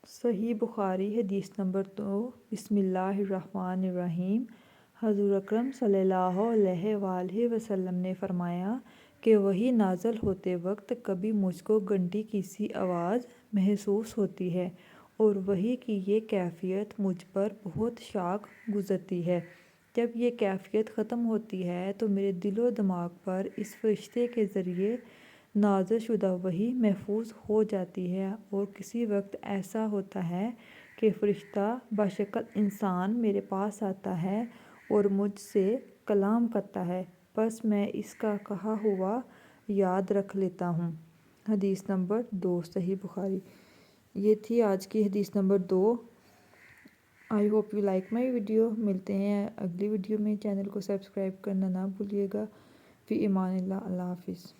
صحیح بخاری حدیث نمبر 2 بسم اللہ الرحمن الرحیم۔ حضور اکرم صلی اللہ علیہ وآلہ وسلم نے فرمایا کہ وحی نازل ہوتے وقت کبھی مجھ کو گھنٹی کی سی آواز محسوس ہوتی ہے اور وحی کی یہ کیفیت مجھ پر بہت شاق گزرتی ہے۔ جب یہ کیفیت ختم ہوتی ہے تو میرے دل و دماغ پر اس فرشتے کے ذریعے نازل شدہ وحی محفوظ ہو جاتی ہے، اور کسی وقت ایسا ہوتا ہے کہ فرشتہ بشکل انسان میرے پاس آتا ہے اور مجھ سے کلام کرتا ہے، بس میں اس کا کہا ہوا یاد رکھ لیتا ہوں۔ حدیث نمبر 2 صحیح بخاری۔ یہ تھی آج کی حدیث number 2۔ I hope you like my video. ملتے ہیں اگلی ویڈیو میں۔ چینل کو سبسکرائب کرنا نہ بھولیے گا۔ فی امان اللہ۔ اللہ حافظ۔